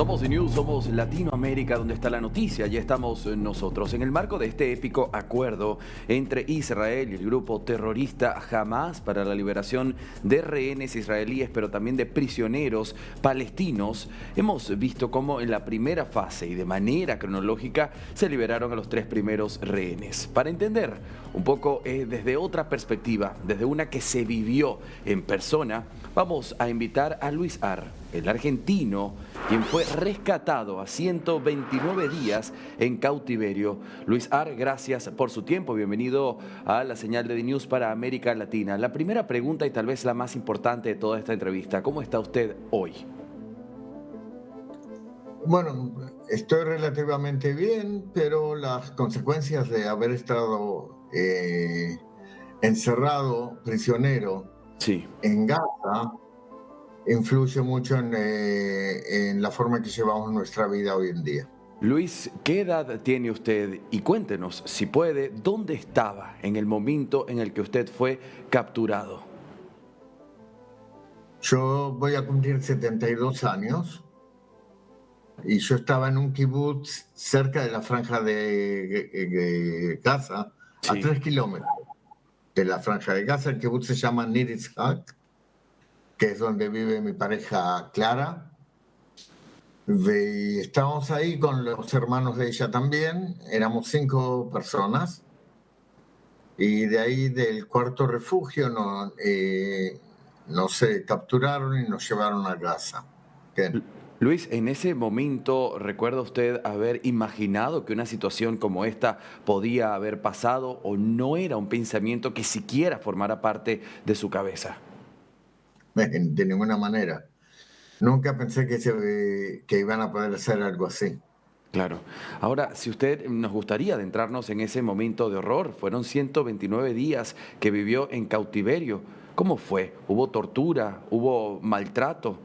Somos News, somos Latinoamérica, donde está la noticia. Ya estamos nosotros. En el marco de este épico acuerdo entre Israel y el grupo terrorista Hamas para la liberación de rehenes israelíes, pero también de prisioneros palestinos, hemos visto cómo en la primera fase y de manera cronológica se liberaron a los 3 primeros rehenes. Para entender un poco desde otra perspectiva, desde una que se vivió en persona, vamos a invitar a Luis Ar, el argentino, quien fue rescatado a 129 días en cautiverio. Luis Ar, gracias por su tiempo. Bienvenido a la señal de DNews para América Latina. La primera pregunta y tal vez la más importante de toda esta entrevista: ¿cómo está usted hoy? Bueno, estoy relativamente bien, pero las consecuencias de haber estado encerrado, prisionero Sí. en Gaza, influye mucho en la forma que llevamos nuestra vida hoy en día. Luis, ¿qué edad tiene usted? Y cuéntenos, si puede, ¿dónde estaba en el momento en el que usted fue capturado? Yo voy a cumplir 72 años y yo estaba en un kibutz cerca de la franja de Gaza, a Sí. 3 kilómetros de la franja de Gaza. El kibutz se llama Nir Yitzhak, que es donde vive mi pareja Clara. Estábamos ahí con los hermanos de ella también, éramos 5 personas, y de ahí del cuarto refugio nos capturaron y nos llevaron a Gaza. Bien. Luis, en ese momento, ¿recuerda usted haber imaginado que una situación como esta podía haber pasado, o no era un pensamiento que siquiera formara parte de su cabeza? De ninguna manera. Nunca pensé que iban a poder hacer algo así. Claro. Ahora, si usted nos gustaría adentrarnos en ese momento de horror, fueron 129 días que vivió en cautiverio. ¿Cómo fue? ¿Hubo tortura? ¿Hubo maltrato?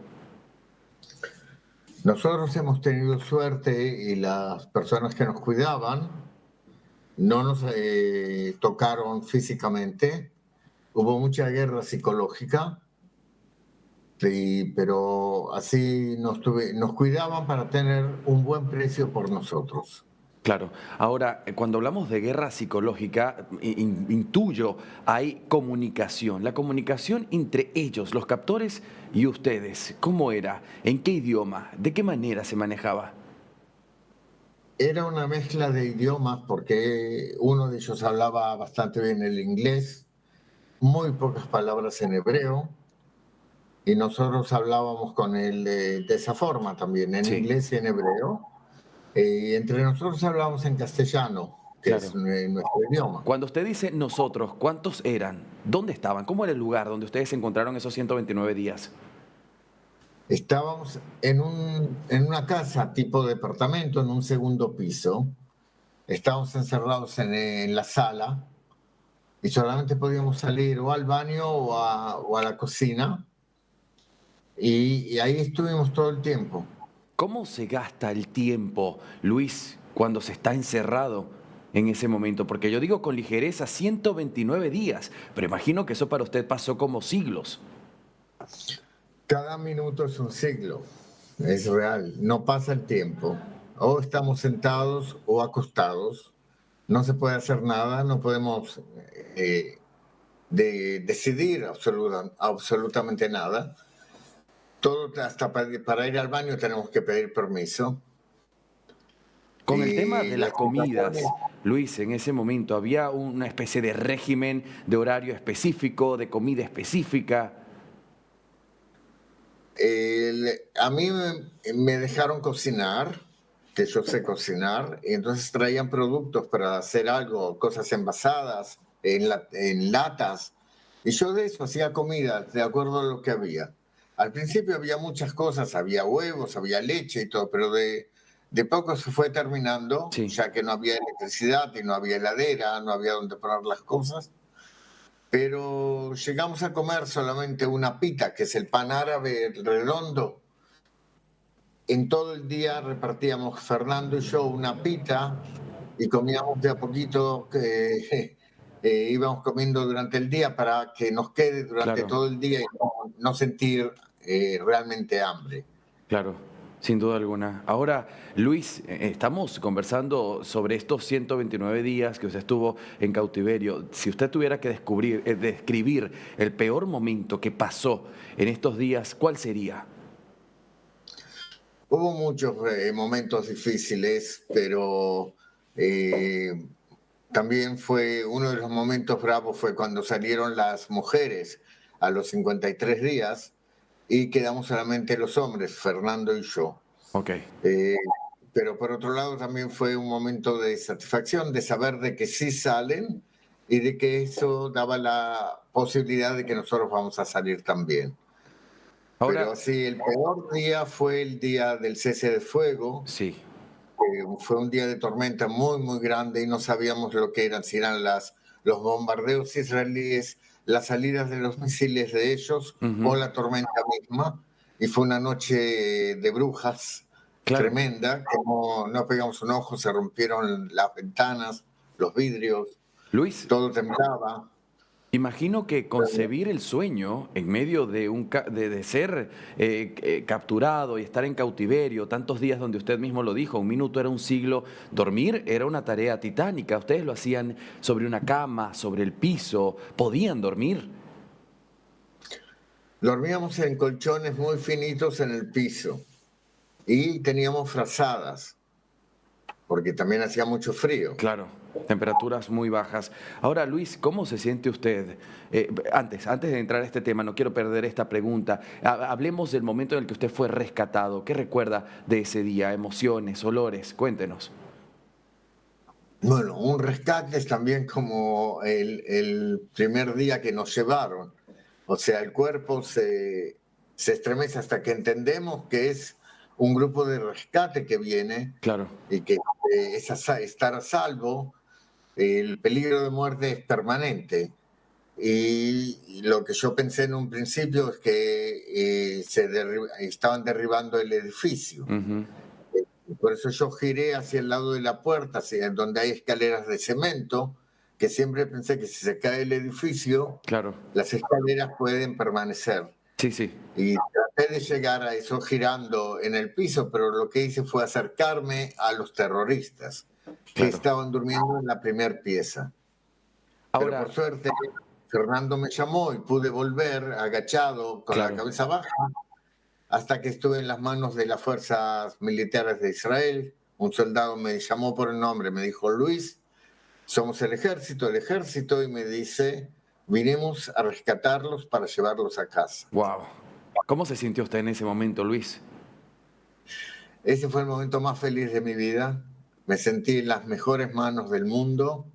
Nosotros hemos tenido suerte y las personas que nos cuidaban no nos tocaron físicamente. Hubo mucha guerra psicológica, sí, pero así nos cuidaban para tener un buen precio por nosotros. Claro. Ahora, cuando hablamos de guerra psicológica, intuyo, hay comunicación. La comunicación entre ellos, los captores y ustedes, ¿cómo era? ¿En qué idioma? ¿De qué manera se manejaba? Era una mezcla de idiomas porque uno de ellos hablaba bastante bien el inglés, muy pocas palabras en hebreo, y nosotros hablábamos con él de esa forma también, en Sí, inglés y en hebreo. Y entre nosotros hablábamos en castellano, que es claro. nuestro idioma. Cuando usted dice nosotros, ¿cuántos eran? ¿Dónde estaban? ¿Cómo era el lugar donde ustedes se encontraron esos 129 días? Estábamos en una casa tipo departamento, en un segundo piso. Estábamos encerrados en la sala y solamente podíamos salir o al baño o a la cocina, y ahí estuvimos todo el tiempo. ¿Cómo se gasta el tiempo, Luis, cuando se está encerrado en ese momento? Porque yo digo con ligereza 129 días, pero imagino que eso para usted pasó como siglos. Cada minuto es un siglo, es real, no pasa el tiempo. O estamos sentados o acostados, no se puede hacer nada, no podemos decidir absolutamente nada. Todo, hasta para ir al baño tenemos que pedir permiso. Con el tema Y de la las situación comidas, Luis, en ese momento, ¿había una especie de régimen, de horario específico, de comida específica? a mí me dejaron cocinar, que yo sé cocinar, y entonces traían productos para hacer algo, cosas envasadas, en latas, y yo de eso hacía comida, de acuerdo a lo que había. Al principio había muchas cosas, había huevos, había leche y todo, pero de poco se fue terminando, Sí, ya que no había electricidad y no había heladera, no había donde poner las cosas. Pero llegamos a comer solamente una pita, que es el pan árabe redondo. En todo el día repartíamos Fernando y yo una pita y comíamos de a poquito, que íbamos comiendo durante el día para que nos quede durante claro. todo el día y no sentir realmente hambre. Claro. Sin duda alguna. Ahora, Luis, estamos conversando sobre estos 129 días que usted estuvo en cautiverio. Si usted tuviera que describir el peor momento que pasó en estos días, ¿cuál sería? Hubo muchos momentos difíciles, pero eh, también fue uno de los momentos bravos fue cuando salieron las mujeres a los 53 días y quedamos solamente los hombres, Fernando y yo. Ok. Eh, pero por otro lado también fue un momento de satisfacción, de saber de que sí salen y de que eso daba la posibilidad de que nosotros vamos a salir también. Ahora, Pero sí, el peor día fue el día del cese de fuego. sí, Fue un día de tormenta muy, muy grande y no sabíamos lo que eran, si eran los bombardeos israelíes, las salidas de los misiles de ellos o ujú, la tormenta misma. Y fue una noche de brujas claro. tremenda, como no pegamos un ojo, se rompieron las ventanas, los vidrios, Luis, todo temblaba. imagino que concebir el sueño en medio de, de ser capturado y estar en cautiverio, tantos días donde usted mismo lo dijo, un minuto era un siglo, dormir era una tarea titánica. Ustedes lo hacían sobre una cama, sobre el piso, podían dormir. Dormíamos en colchones muy finitos en el piso y teníamos frazadas, porque también hacía mucho frío. Claro, temperaturas muy bajas. Ahora, Luis, ¿cómo se siente usted? Antes de entrar a este tema, no quiero perder esta pregunta. Hablemos del momento en el que usted fue rescatado. ¿Qué recuerda de ese día? Emociones, olores, cuéntenos. Bueno, un rescate es también como el primer día que nos llevaron. O sea, el cuerpo se estremece hasta que entendemos que es un grupo de rescate que viene Claro, y que estar a salvo. El peligro de muerte es permanente. Y lo que yo pensé en un principio es que estaban derribando el edificio. ujú, Por eso yo giré hacia el lado de la puerta, hacia donde hay escaleras de cemento, que siempre pensé que si se cae el edificio, claro. las escaleras pueden permanecer. Sí, sí, Y traté de llegar a eso girando en el piso, pero lo que hice fue acercarme a los terroristas que claro. estaban durmiendo en la primera pieza. Pero por Ahora, suerte, Fernando me llamó y pude volver agachado con la claro. cabeza baja hasta que estuve en las manos de las fuerzas militares de Israel. Un soldado me llamó por el nombre, me dijo, Luis, somos el ejército, y me dice, vinimos a rescatarlos para llevarlos a casa. Wow. ¿Cómo se sintió usted en ese momento, Luis? Ese fue el momento más feliz de mi vida. Me sentí en las mejores manos del mundo.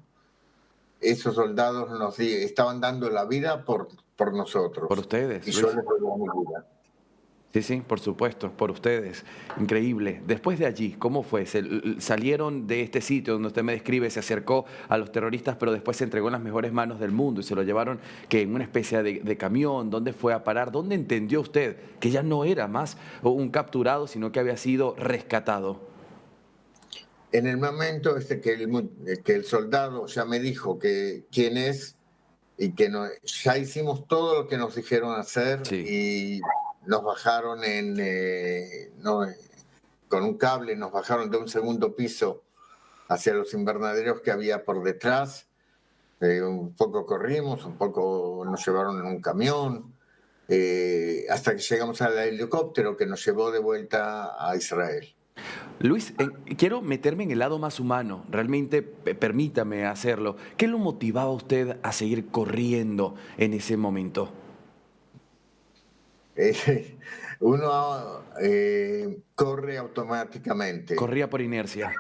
Esos soldados estaban dando la vida por Por nosotros y ustedes, yo Luis. les doy mi vida. Sí, sí, por supuesto, por ustedes. Increíble. Después de allí, ¿cómo fue? Salieron de este sitio donde usted me describe, se acercó a los terroristas, pero después se entregó en las mejores manos del mundo y se lo llevaron que en una especie de camión. ¿Dónde fue a parar? ¿Dónde entendió usted que ya no era más un capturado, sino que había sido rescatado? En el momento que el soldado ya me dijo que quién es y que ya hicimos todo lo que nos dijeron hacer Sí. y nos bajaron con un cable, nos bajaron de un segundo piso hacia los invernaderos que había por detrás. Un poco corrimos, un poco nos llevaron en un camión, hasta que llegamos al helicóptero que nos llevó de vuelta a Israel. Luis, quiero meterme en el lado más humano, realmente permítame hacerlo. ¿Qué lo motivaba a usted a seguir corriendo en ese momento? Uno corre automáticamente. Corría por inercia,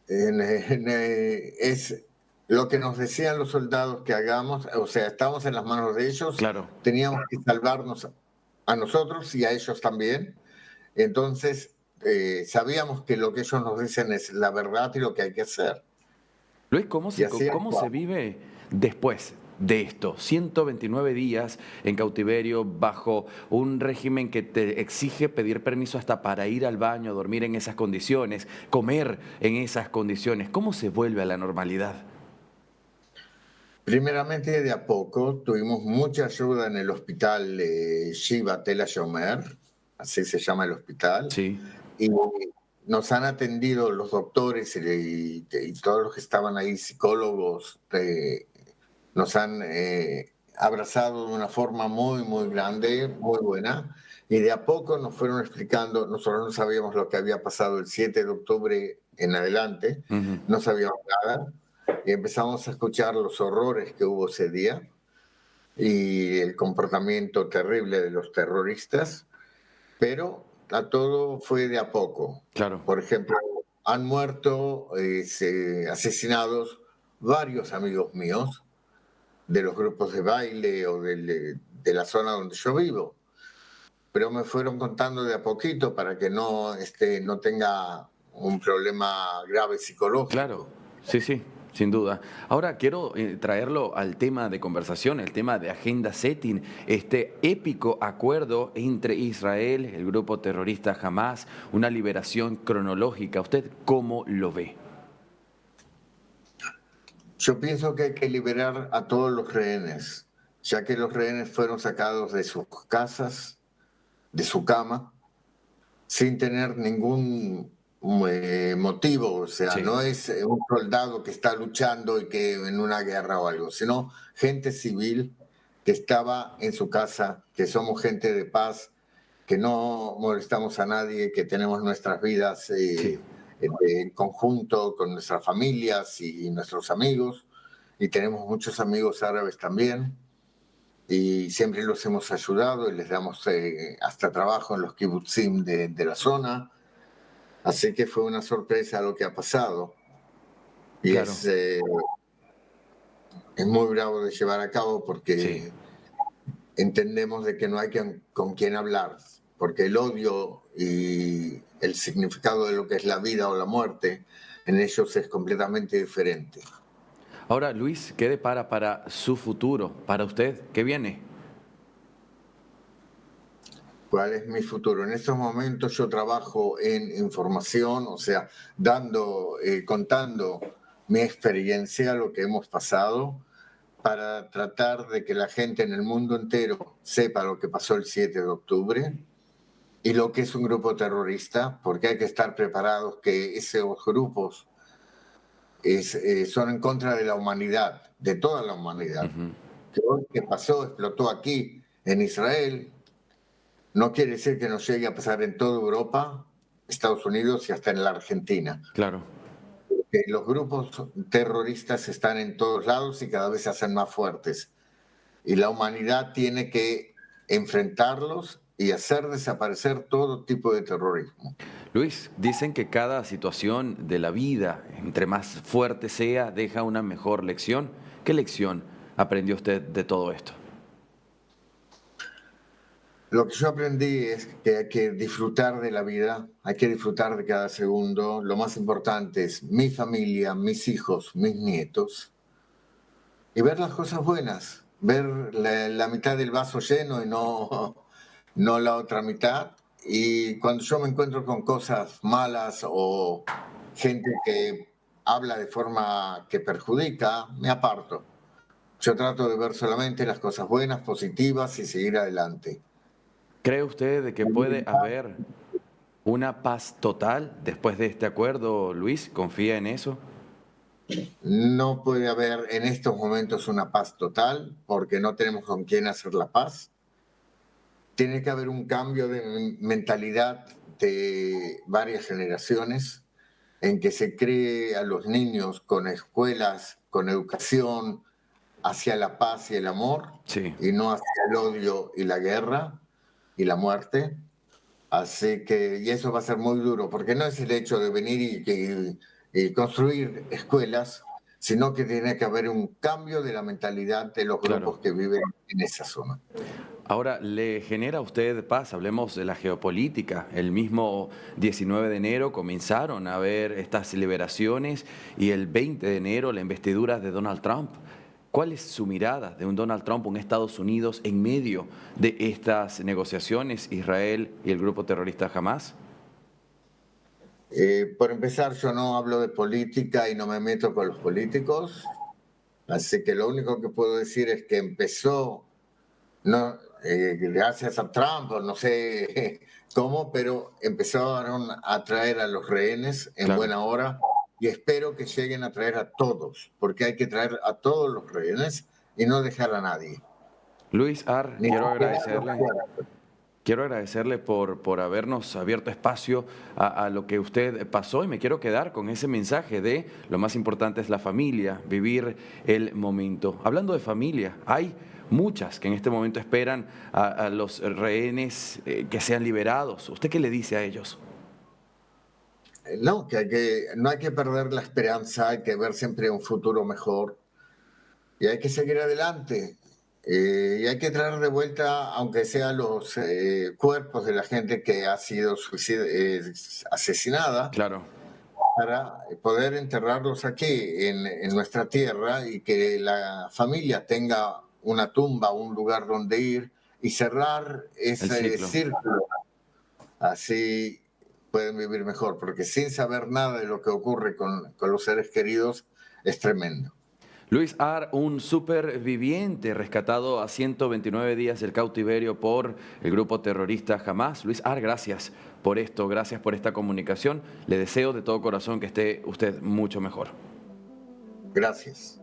Es lo que nos decían los soldados que hagamos, o sea, estamos en las manos de ellos, claro. teníamos que salvarnos a nosotros y a ellos también. Entonces, sabíamos que lo que ellos nos dicen es la verdad y lo que hay que hacer. Luis, Y así cómo se actuamos. vive después de esto? 129 días en cautiverio bajo un régimen que te exige pedir permiso hasta para ir al baño, dormir en esas condiciones, comer en esas condiciones. ¿Cómo se vuelve a la normalidad? Primeramente, de a poco, tuvimos mucha ayuda en el hospital Shiva Tel HaShomer, así se llama el hospital, Sí, y nos han atendido los doctores y todos los que estaban ahí, psicólogos, nos han abrazado de una forma muy, muy grande, muy buena, y de a poco nos fueron explicando, nosotros no sabíamos lo que había pasado el 7 de octubre en adelante, ujú, no sabíamos nada, y empezamos a escuchar los horrores que hubo ese día y el comportamiento terrible de los terroristas, pero a todo fue de a poco. claro. Por ejemplo, han muerto asesinados varios amigos míos de los grupos de baile o de la zona donde yo vivo, pero me fueron contando de a poquito para que no tenga un problema grave Claro, psicológico. sí, sí, sin duda. Ahora quiero traerlo al tema de conversación, el tema de agenda setting, este épico acuerdo entre Israel, el grupo terrorista Hamas, una liberación cronológica. ¿Usted cómo lo ve? Yo pienso que hay que liberar a todos los rehenes, ya que los rehenes fueron sacados de sus casas, de su cama, sin tener ningún motivo. O sea, Sí, no es un soldado que está luchando y que en una guerra o algo, sino gente civil que estaba en su casa, que somos gente de paz, que no molestamos a nadie, que tenemos nuestras vidas sí. en conjunto con nuestras familias y nuestros amigos, y tenemos muchos amigos árabes también, y siempre los hemos ayudado y les damos hasta trabajo en los kibutzim de la zona, así que fue una sorpresa lo que ha pasado, y Claro, es muy bravo de llevar a cabo sí. porque entendemos de que no hay con quién hablar, porque el odio y el significado de lo que es la vida o la muerte en ellos es completamente diferente. Ahora, Luis, ¿qué depara para su futuro, para usted? ¿Qué viene? ¿Cuál es mi futuro? En estos momentos yo trabajo en información, o sea, contando mi experiencia, lo que hemos pasado, para tratar de que la gente en el mundo entero sepa lo que pasó el 7 de octubre y lo que es un grupo terrorista, porque hay que estar preparados que esos grupos son en contra de la humanidad, de toda la humanidad. Ujú. Que hoy que pasó, explotó aquí en Israel, no quiere decir que nos llegue a pasar en toda Europa, Estados Unidos y hasta en la Argentina. Claro. Los grupos terroristas están en todos lados y cada vez se hacen más fuertes. Y la humanidad tiene que enfrentarlos y hacer desaparecer todo tipo de terrorismo. Luis, dicen que cada situación de la vida, entre más fuerte sea, deja una mejor lección. ¿Qué lección aprendió usted de todo esto? Lo que yo aprendí es que hay que disfrutar de la vida, hay que disfrutar de cada segundo. Lo más importante es mi familia, mis hijos, mis nietos y ver las cosas buenas, ver la mitad del vaso lleno y no la otra mitad. Y cuando yo me encuentro con cosas malas o gente que habla de forma que perjudica, me aparto. Yo trato de ver solamente las cosas buenas, positivas y seguir adelante. ¿Cree usted de que puede haber una paz total después de este acuerdo, Luis? ¿Confía en eso? No puede haber en estos momentos una paz total porque no tenemos con quién hacer la paz. Tiene que haber un cambio de mentalidad de varias generaciones en que se cree a los niños con escuelas, con educación hacia la paz y el amor Sí, y no hacia el odio y la guerra y la muerte. Así que, y eso va a ser muy duro, porque no es el hecho de venir y construir escuelas, sino que tiene que haber un cambio de la mentalidad de los claro. grupos que viven en esa zona. Ahora, ¿le genera a usted paz? Hablemos de la geopolítica. El mismo 19 de enero comenzaron a haber estas liberaciones y el 20 de enero la investidura de Donald Trump. ¿Cuál es su mirada de un Donald Trump, un Estados Unidos en medio de estas negociaciones, Israel y el grupo terrorista Hamas? Por empezar, yo no hablo de política y no me meto con los políticos, así que lo único que puedo decir es que empezó, no, gracias a Trump, o no sé cómo, pero empezaron a traer a los rehenes en Claro. buena hora y espero que lleguen a traer a todos, porque hay que traer a todos los rehenes y no dejar a nadie. Luis Ar, Ni quiero siquiera los agradecerle. muertos. Quiero agradecerle por habernos abierto espacio a lo que usted pasó y me quiero quedar con ese mensaje de lo más importante es la familia, vivir el momento. Hablando de familia, hay muchas que en este momento esperan a los rehenes que sean liberados. ¿Usted qué le dice a ellos? No, no hay que perder la esperanza, hay que ver siempre un futuro mejor y hay que seguir adelante. Y hay que traer de vuelta, aunque sea los cuerpos de la gente que ha sido asesinada, Claro, para poder enterrarlos aquí en nuestra tierra y que la familia tenga una tumba, un lugar donde ir y cerrar el ese ciclo. círculo. Así pueden vivir mejor, porque sin saber nada de lo que ocurre con los seres queridos es tremendo. Luis Ar, un superviviente rescatado a 129 días del cautiverio por el grupo terrorista Hamas. Luis Ar, gracias por esto, gracias por esta comunicación. Le deseo de todo corazón que esté usted mucho mejor. Gracias.